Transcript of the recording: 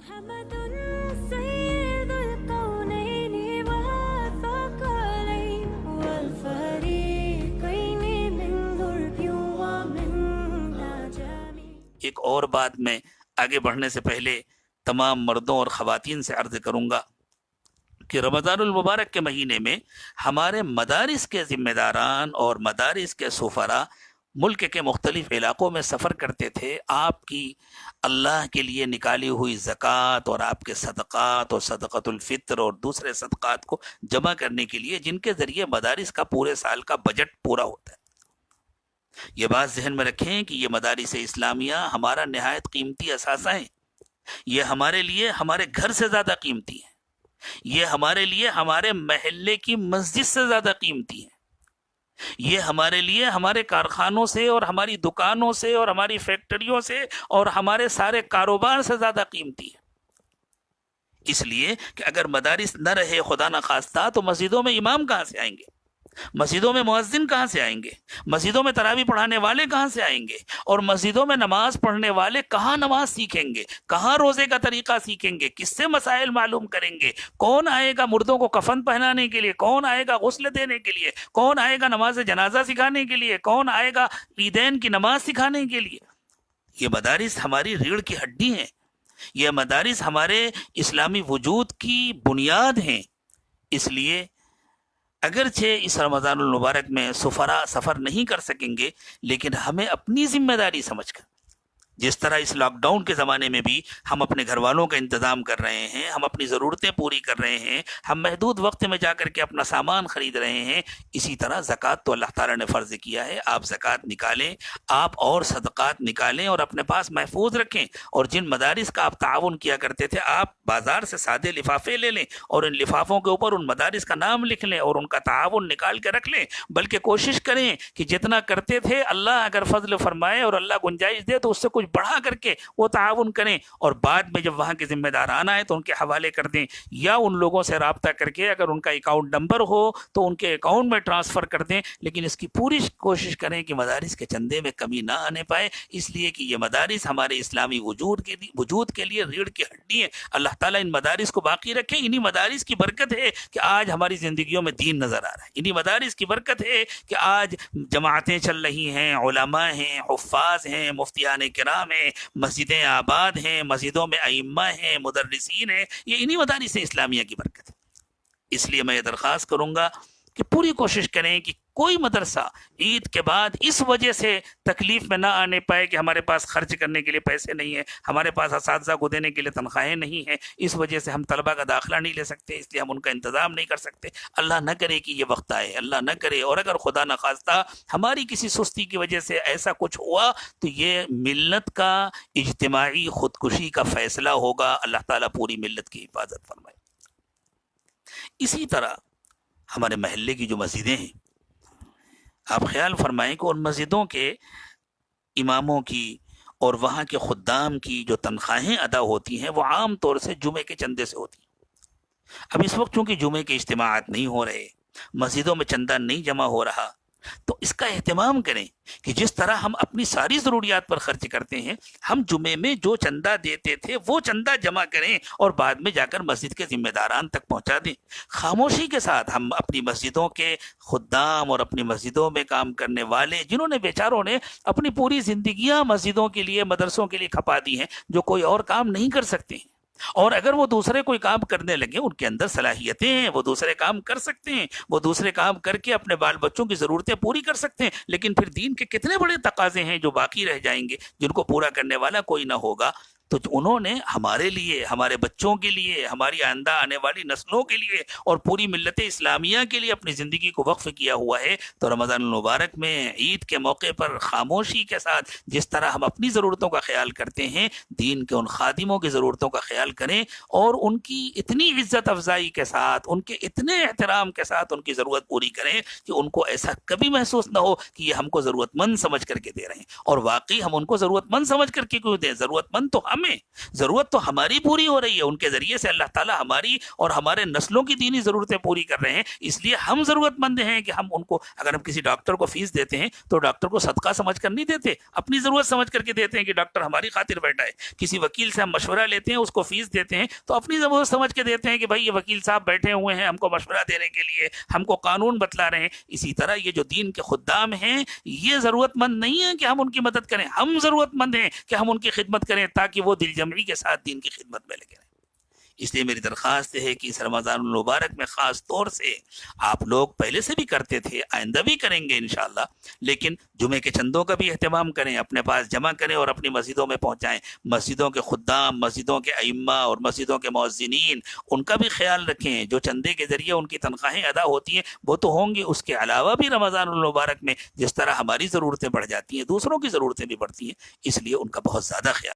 ایک اور بات میں آگے بڑھنے سے پہلے تمام مردوں اور خواتین سے عرض کروں گا کہ رمضان المبارک کے مہینے میں ہمارے مدارس کے ذمہ داران اور مدارس کے سفراء ملک کے مختلف علاقوں میں سفر کرتے تھے آپ کی اللہ کے لیے نکالی ہوئی زکوٰۃ اور آپ کے صدقات اور صدقۃ الفطر اور دوسرے صدقات کو جمع کرنے کے لیے، جن کے ذریعے مدارس کا پورے سال کا بجٹ پورا ہوتا ہے۔ یہ بات ذہن میں رکھیں کہ یہ مدارس اسلامیہ ہمارا نہایت قیمتی اثاثہ ہیں۔ یہ ہمارے لیے ہمارے گھر سے زیادہ قیمتی ہیں، یہ ہمارے لیے ہمارے محلے کی مسجد سے زیادہ قیمتی ہیں، یہ ہمارے لیے ہمارے کارخانوں سے اور ہماری دکانوں سے اور ہماری فیکٹریوں سے اور ہمارے سارے کاروبار سے زیادہ قیمتی ہے۔ اس لیے کہ اگر مدارس نہ رہے خدا نخواستہ تو مسجدوں میں امام کہاں سے آئیں گے، مسجدوں میں مؤذن کہاں سے آئیں گے، مسجدوں میں تراویح پڑھانے والے کہاں سے آئیں گے، اور مسجدوں میں نماز پڑھنے والے کہاں نماز سیکھیں گے، کہاں روزے کا طریقہ سیکھیں گے، کس سے مسائل معلوم کریں گے، کون آئے گا مردوں کو کفن پہنانے کے لیے، کون آئے گا غسل دینے کے لیے، کون آئے گا نماز جنازہ سکھانے کے لیے، کون آئے گا عیدین کی نماز سکھانے کے لیے۔ یہ مدارس ہماری ریڑھ کی ہڈی ہیں، یہ مدارس ہمارے اسلامی وجود کی بنیاد ہیں۔ اس لیے اگرچہ اس رمضان المبارک میں سفراء سفر نہیں کر سکیں گے، لیکن ہمیں اپنی ذمہ داری سمجھ کر، جس طرح اس لاک ڈاؤن کے زمانے میں بھی ہم اپنے گھر والوں کا انتظام کر رہے ہیں، ہم اپنی ضرورتیں پوری کر رہے ہیں، ہم محدود وقت میں جا کر کے اپنا سامان خرید رہے ہیں، اسی طرح زکوٰۃ تو اللہ تعالیٰ نے فرض کیا ہے۔ آپ زکوٰۃ نکالیں، آپ اور صدقات نکالیں اور اپنے پاس محفوظ رکھیں، اور جن مدارس کا آپ تعاون کیا کرتے تھے آپ بازار سے سادے لفافے لے لیں اور ان لفافوں کے اوپر ان مدارس کا نام لکھ لیں اور ان کا تعاون نکال کے رکھ لیں، بلکہ کوشش کریں کہ جتنا کرتے تھے اللہ اگر فضل فرمائے اور اللہ گنجائش دے تو اس سے کچھ بڑھا کر کے وہ تعاون کریں، اور بعد میں جب وہاں کے ذمہ داران آئے تو ان کے حوالے کر دیں، یا ان لوگوں سے رابطہ کر کے اگر ان کا اکاؤنٹ نمبر ہو تو ان کے اکاؤنٹ میں ٹرانسفر کر دیں، لیکن اس کی پوری کوشش کریں کہ مدارس کے چندے میں کمی نہ آنے پائے، اس لیے کہ یہ مدارس ہمارے اسلامی وجود کے لیے ریڑھ کی ہڈی ہے۔ اللہ تعالیٰ ان مدارس کو باقی رکھے۔ انہی مدارس کی برکت ہے کہ آج ہماری زندگیوں میں دین نظر آ رہا ہے، انہی مدارس کی برکت ہے کہ آج جماعتیں چل رہی ہیں، علماء ہیں، حفاظ ہیں، مفتیان کرام ہیں، مسجدیں آباد ہیں، مسجدوں میں ائمہ ہیں، مدرسین ہیں، یہ انہی مدارس اسلامیہ کی برکت ہے۔ اس لیے میں یہ درخواست کروں گا کہ پوری کوشش کریں کہ کوئی مدرسہ عید کے بعد اس وجہ سے تکلیف میں نہ آنے پائے کہ ہمارے پاس خرچ کرنے کے لیے پیسے نہیں ہیں، ہمارے پاس اساتذہ کو دینے کے لیے تنخواہیں نہیں ہیں، اس وجہ سے ہم طلبہ کا داخلہ نہیں لے سکتے، اس لیے ہم ان کا انتظام نہیں کر سکتے۔ اللہ نہ کرے کہ یہ وقت آئے، اللہ نہ کرے، اور اگر خدا نخواستہ ہماری کسی سستی کی وجہ سے ایسا کچھ ہوا تو یہ ملت کا اجتماعی خودکشی کا فیصلہ ہوگا۔ اللہ تعالیٰ پوری ملت کی حفاظت فرمائے۔ اسی طرح ہمارے محلے کی جو مسجدیں ہیں، آپ خیال فرمائیں کہ ان مسجدوں کے اماموں کی اور وہاں کے خدام کی جو تنخواہیں ادا ہوتی ہیں وہ عام طور سے جمعے کے چندے سے ہوتی ہیں۔ اب اس وقت چونکہ جمعے کے اجتماعات نہیں ہو رہے، مسجدوں میں چندہ نہیں جمع ہو رہا، تو اس کا اہتمام کریں کہ جس طرح ہم اپنی ساری ضروریات پر خرچ کرتے ہیں، ہم جمعے میں جو چندہ دیتے تھے وہ چندہ جمع کریں اور بعد میں جا کر مسجد کے ذمہ داران تک پہنچا دیں۔ خاموشی کے ساتھ ہم اپنی مسجدوں کے خدام اور اپنی مسجدوں میں کام کرنے والے جنہوں نے بیچاروں نے اپنی پوری زندگیاں مسجدوں کے لیے، مدرسوں کے لیے کھپا دی ہیں، جو کوئی اور کام نہیں کر سکتے ہیں، اور اگر وہ دوسرے کوئی کام کرنے لگے، ان کے اندر صلاحیتیں ہیں، وہ دوسرے کام کر سکتے ہیں، وہ دوسرے کام کر کے اپنے بال بچوں کی ضرورتیں پوری کر سکتے ہیں، لیکن پھر دین کے کتنے بڑے تقاضے ہیں جو باقی رہ جائیں گے، جن کو پورا کرنے والا کوئی نہ ہوگا۔ تو انہوں نے ہمارے لیے، ہمارے بچوں کے لیے، ہماری آئندہ آنے والی نسلوں کے لیے اور پوری ملت اسلامیہ کے لیے اپنی زندگی کو وقف کیا ہوا ہے۔ تو رمضان المبارک میں عید کے موقع پر خاموشی کے ساتھ جس طرح ہم اپنی ضرورتوں کا خیال کرتے ہیں، دین کے ان خادموں کی ضرورتوں کا خیال کریں اور ان کی اتنی عزت افزائی کے ساتھ، ان کے اتنے احترام کے ساتھ ان کی ضرورت پوری کریں کہ ان کو ایسا کبھی محسوس نہ ہو کہ یہ ہم کو ضرورت مند سمجھ کر کے دے رہے ہیں، اور واقعی ہم ان کو ضرورت مند سمجھ کر کے کیوں دیں؟ ضرورت مند تو ہم ہمیں، ضرورت تو ہماری پوری ہو رہی ہے، ان کے ذریعے سے اللہ تعالیٰ ہماری اور ہمارے نسلوں کی دینی ضرورتیں پوری کر رہے ہیں، اس لیے ہم ضرورت مند ہیں کہ ہم ان کو، اگر ہم کسی ڈاکٹر کو فیس دیتے ہیں تو ڈاکٹر کو صدقہ سمجھ کر نہیں دیتے، اپنی ضرورت سمجھ کر کے دیتے ہیں کہ ڈاکٹر ہماری خاطر بیٹھا ہے۔ کسی وکیل سے ہم مشورہ لیتے ہیں، اس کو فیس دیتے ہیں تو اپنی ضرورت سمجھ کے دیتے ہیں کہ بھائی یہ وکیل صاحب بیٹھے ہوئے ہیں ہم کو مشورہ دینے کے لیے، ہم کو قانون بتلا رہے ہیں۔ اسی طرح یہ جو دین کے خدام ہیں یہ ضرورت مند نہیں ہے کہ ہم ان کی مدد کریں، ہم ضرورت مند ہیں کہ ہم ان کی خدمت کریں تاکہ وہ دل جمعی کے ساتھ دین کی خدمت میں لگے رہیں۔ اس لیے میری درخواست ہے کہ اس رمضان المبارک میں خاص طور سے آپ لوگ پہلے سے بھی کرتے تھے، آئندہ بھی کریں گے انشاءاللہ، لیکن جمعے کے چندوں کا بھی اہتمام کریں، اپنے پاس جمع کریں اور اپنی مسجدوں میں پہنچائیں۔ مسجدوں کے خدام، مسجدوں کے ائمہ اور مسجدوں کے مؤذنین، ان کا بھی خیال رکھیں، جو چندے کے ذریعے ان کی تنخواہیں ادا ہوتی ہیں وہ تو ہوں گی، اس کے علاوہ بھی رمضان المبارک میں جس طرح ہماری ضرورتیں بڑھ جاتی ہیں دوسروں کی ضرورتیں بھی بڑھتی ہیں، اس لیے ان کا بہت زیادہ خیال